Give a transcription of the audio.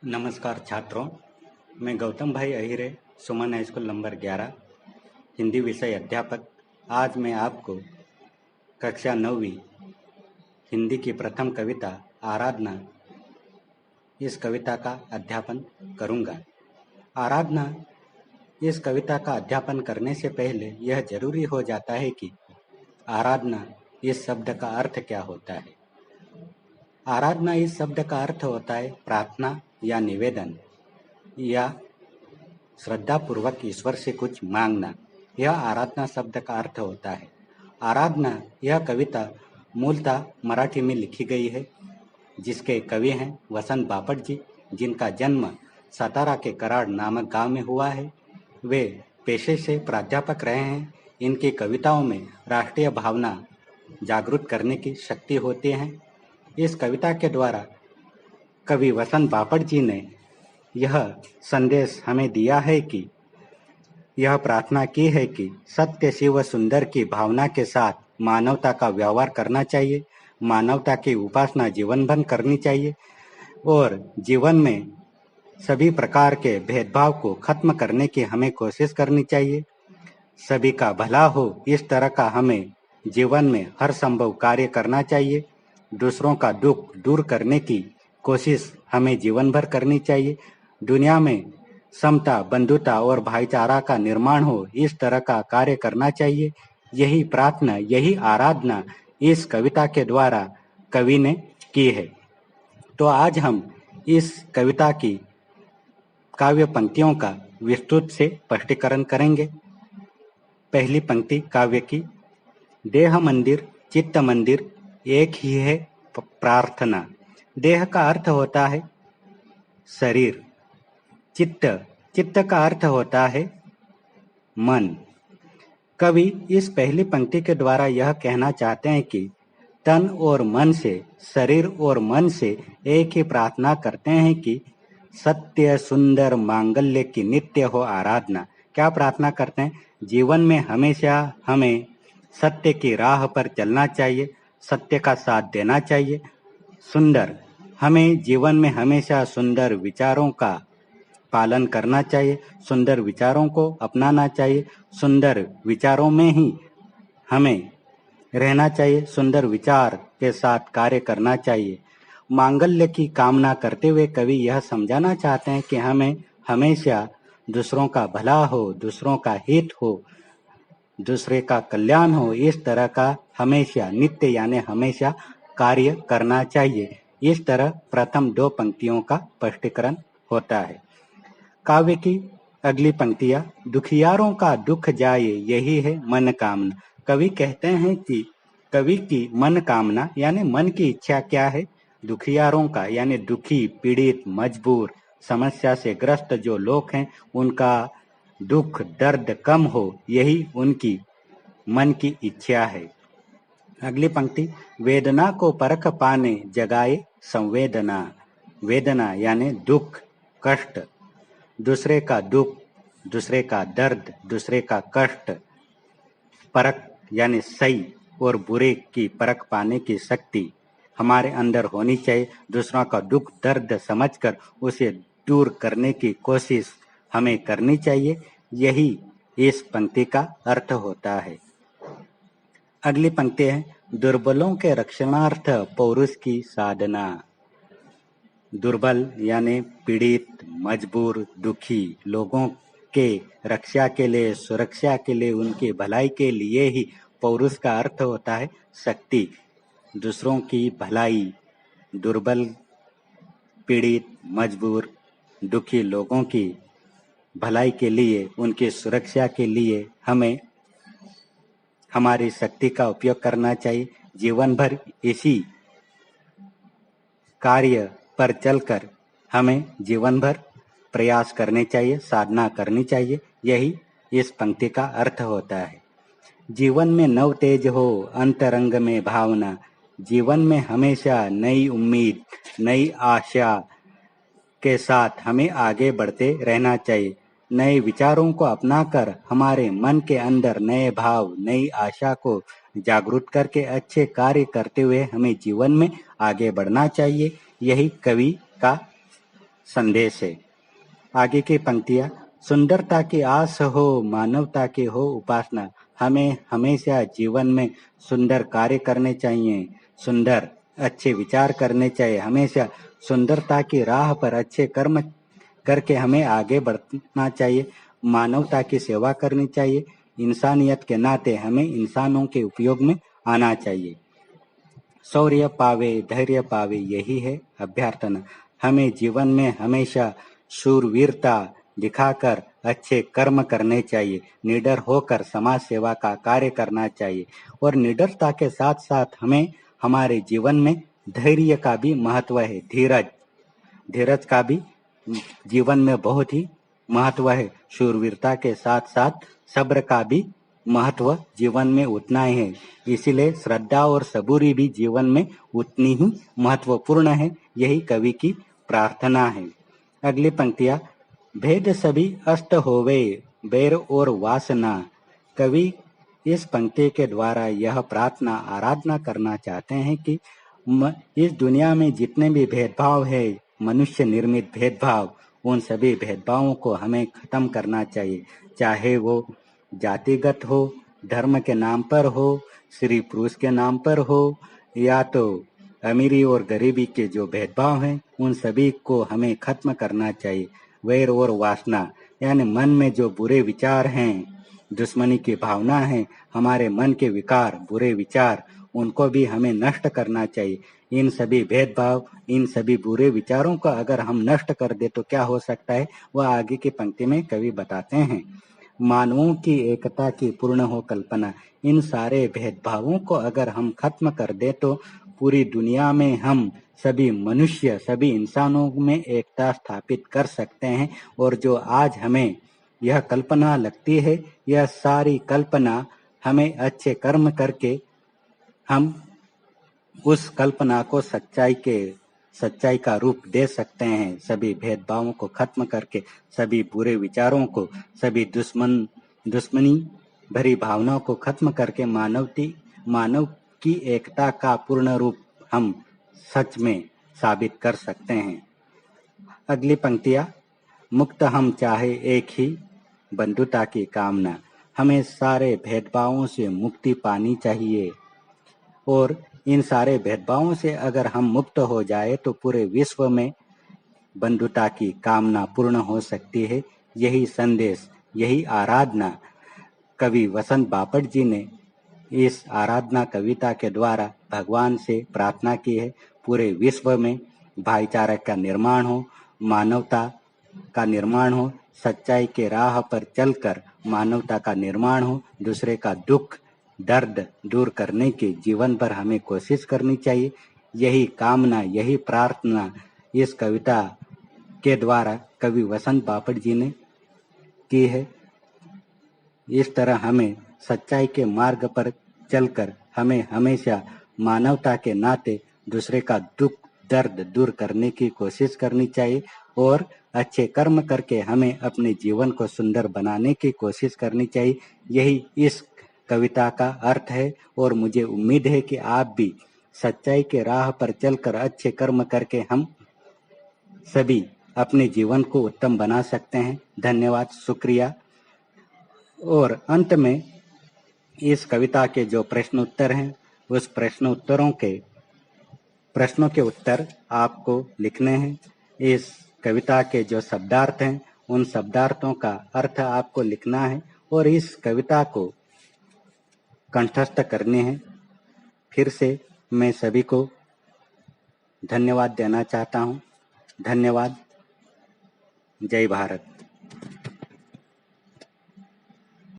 नमस्कार छात्रों, मैं गौतम भाई अहिरे, सुमन हाई स्कूल नंबर 11 हिंदी विषय अध्यापक। आज मैं आपको कक्षा 9वीं हिंदी की प्रथम कविता आराधना इस कविता का अध्यापन करूंगा। आराधना इस कविता का अध्यापन करने से पहले यह जरूरी हो जाता है कि आराधना इस शब्द का अर्थ क्या होता है। आराधना इस शब्द का अर्थ होता है प्रार्थना या निवेदन या श्रद्धापूर्वक ईश्वर से कुछ मांगना। यह आराधना शब्द का अर्थ होता है। आराधना यह कविता मूलतः मराठी में लिखी गई है, जिसके कवि हैं वसंत बापट जी, जिनका जन्म सातारा के कराड़ नामक गांव में हुआ है। वे पेशे से प्राध्यापक रहे हैं। इनकी कविताओं में राष्ट्रीय भावना जागृत करने की शक्ति होती है। इस कविता के द्वारा कवि वसंत बापट जी ने यह संदेश हमें दिया है कि यह प्रार्थना की है कि सत्य शिव सुंदर की भावना के साथ मानवता का व्यवहार करना चाहिए, मानवता की उपासना जीवन भर करनी चाहिए और जीवन में सभी प्रकार के भेदभाव को खत्म करने की हमें कोशिश करनी चाहिए। सभी का भला हो, इस तरह का हमें जीवन में हर संभव कार्य करना चाहिए। दूसरों का दुख दूर करने की कोशिश हमें जीवन भर करनी चाहिए। दुनिया में समता, बंधुता और भाईचारा का निर्माण हो, इस तरह का कार्य करना चाहिए। यही प्रार्थना, यही आराधना इस कविता के द्वारा कवि ने की है। तो आज हम इस कविता की काव्य पंक्तियों का विस्तृत से स्पष्टीकरण करेंगे। पहली पंक्ति काव्य की, देह मंदिर चित्त मंदिर एक ही है प्रार्थना। देह का अर्थ होता है शरीर, चित्त का अर्थ होता है मन। कवि इस पहली पंक्ति के द्वारा यह कहना चाहते हैं कि तन और मन से, शरीर और मन से एक ही प्रार्थना करते हैं कि सत्य सुंदर मांगल्य की नित्य हो आराधना। क्या प्रार्थना करते हैं? जीवन में हमेशा हमें सत्य की राह पर चलना चाहिए, सत्य का साथ देना चाहिए। सुंदर, हमें जीवन में हमेशा सुंदर विचारों का पालन करना चाहिए, सुंदर विचारों को अपनाना चाहिए, सुंदर विचारों में ही हमें रहना चाहिए, सुंदर विचार के साथ कार्य करना चाहिए। मांगल्य की कामना करते हुए कवि यह समझाना चाहते हैं कि हमें हमेशा दूसरों का भला हो, दूसरों का हित हो, दूसरे का कल्याण हो, इस तरह का हमेशा, नित्य यानी हमेशा कार्य करना चाहिए। इस तरह प्रथम दो पंक्तियों का स्पष्टीकरण होता है। काव्य की अगली पंक्तियां, दुखियारों का दुख जाए यही है मन कामना। कवि कहते हैं कि कवि की मन कामना यानी मन की इच्छा क्या है? दुखियारों का यानी दुखी, पीड़ित, मजबूर, समस्या से ग्रस्त जो लोग हैं, उनका दुख दर्द कम हो, यही उनकी मन की इच्छा है। अगली पंक्ति, वेदना को परख पाने जगाए संवेदना। वेदना यानी दुख, कष्ट, दूसरे का दुख, दूसरे का दर्द, दूसरे का कष्ट परख यानी सही और बुरे की परख पाने की शक्ति हमारे अंदर होनी चाहिए। दूसरों का दुख दर्द समझकर उसे दूर करने की कोशिश हमें करनी चाहिए। यही इस पंक्ति का अर्थ होता है। अगली पंक्ति है, दुर्बलों के रक्षणार्थ पौरुष की साधना। दुर्बल यानी पीड़ित, मजबूर, दुखी लोगों के रक्षा के लिए, सुरक्षा के लिए, उनकी भलाई के लिए ही पौरुष का अर्थ होता है शक्ति। दूसरों की भलाई, दुर्बल, पीड़ित, मजबूर, दुखी लोगों की भलाई के लिए, उनकी सुरक्षा के लिए हमें हमारी शक्ति का उपयोग करना चाहिए। जीवन भर इसी कार्य पर चलकर हमें जीवन भर प्रयास करने चाहिए, साधना करनी चाहिए। यही इस पंक्ति का अर्थ होता है। जीवन में नव तेज हो, अंतरंग में भावना। जीवन में हमेशा नई उम्मीद, नई आशा के साथ हमें आगे बढ़ते रहना चाहिए। नए विचारों को अपनाकर हमारे मन के अंदर नए भाव, नई आशा को जागृत करके अच्छे कार्य करते हुए हमें जीवन में आगे बढ़ना चाहिए। यही कवि का संदेश है। आगे की पंक्तियां, सुंदरता की आस हो, मानवता की हो उपासना। हमें हमेशा जीवन में सुंदर कार्य करने चाहिए, सुंदर अच्छे विचार करने चाहिए, हमेशा सुंदरता की राह पर अच्छे कर्म करके हमें आगे बढ़ना चाहिए, मानवता की सेवा करनी चाहिए, इंसानियत के नाते हमें इंसानों के उपयोग में आना चाहिए। शौर्य पावे धैर्य पावे, यही है अभ्यर्थना। हमें जीवन में हमेशा शूरवीरता दिखाकर अच्छे कर्म करने चाहिए, निडर होकर समाज सेवा का कार्य करना चाहिए और निडरता के साथ साथ हमें हमारे जीवन में धैर्य का भी महत्व है, धीरज धीरज का भी जीवन में बहुत ही महत्व है। शूरवीरता के साथ साथ सब्र का भी महत्व जीवन में उतना ही है, इसीलिए श्रद्धा और सबूरी भी जीवन में उतनी ही महत्वपूर्ण है। यही कवि की प्रार्थना है। अगली पंक्तियां, भेद सभी अस्त होवे, बैर और वासना। कवि इस पंक्ति के द्वारा यह प्रार्थना आराधना करना चाहते हैं कि इस दुनिया में जितने भी भेदभाव है, मनुष्य निर्मित भेदभाव, उन सभी भेदभावों को हमें खत्म करना चाहिए, चाहे वो जातिगत हो, धर्म के नाम पर हो, स्त्री पुरुष के नाम पर हो, या तो अमीरी और गरीबी के जो भेदभाव हैं उन सभी को हमें खत्म करना चाहिए। वैर और वासना यानी मन में जो बुरे विचार हैं, दुश्मनी की भावना है, हमारे मन के विकार बुरे विचार, उनको भी हमें नष्ट करना चाहिए। इन सभी भेदभाव, इन सभी बुरे विचारों को अगर हम नष्ट कर दे तो क्या हो सकता है, वह आगे की पंक्ति में कवि बताते हैं। मानवों की एकता की पूर्ण हो कल्पना। इन सारे भेदभावों को अगर हम खत्म कर दे तो पूरी दुनिया में हम सभी मनुष्य, सभी इंसानों में एकता स्थापित कर सकते हैं। और जो आज हमें यह कल्पना लगती है, यह सारी कल्पना हमें अच्छे कर्म करके हम उस कल्पना को सच्चाई का रूप दे सकते हैं। सभी भेदभावों को खत्म करके, सभी बुरे विचारों को, सभी दुश्मनी भरी भावनाओं को खत्म करके मानव की एकता का पूर्ण रूप हम सच में साबित कर सकते हैं। अगली पंक्तियां, मुक्त हम चाहे एक ही बंधुता की कामना। हमें सारे भेदभावों से मुक्ति पानी चाहिए और इन सारे भेदभावों से अगर हम मुक्त हो जाए तो पूरे विश्व में बंधुता की कामना पूर्ण हो सकती है। यही संदेश, यही आराधना कवि वसंत बापट जी ने इस आराधना कविता के द्वारा भगवान से प्रार्थना की है। पूरे विश्व में भाईचारे का निर्माण हो, मानवता का निर्माण हो, सच्चाई के राह पर चलकर मानवता का निर्माण हो, दूसरे का दुख दर्द दूर करने की जीवन भर हमें कोशिश करनी चाहिए। यही कामना, यही प्रार्थना इस कविता के द्वारा कवि वसंत बापट जी ने की है। इस तरह हमें सच्चाई के मार्ग पर चलकर हमें हमेशा मानवता के नाते दूसरे का दुख दर्द दूर करने की कोशिश करनी चाहिए और अच्छे कर्म करके हमें अपने जीवन को सुंदर बनाने की कोशिश करनी चाहिए। यही इस कविता का अर्थ है और मुझे उम्मीद है कि आप भी सच्चाई के राह पर चलकर अच्छे कर्म करके हम सभी अपने जीवन को उत्तम बना सकते हैं। धन्यवाद, शुक्रिया। और अंत में इस कविता के जो प्रश्न उत्तर हैं, उस प्रश्नों के उत्तर आपको लिखने हैं। इस कविता के जो शब्दार्थ हैं, उन शब्दार्थों का अर्थ आपको लिखना है और इस कविता को कंठस्थ करने हैं। फिर से मैं सभी को धन्यवाद देना चाहता हूँ। धन्यवाद। जय भारत।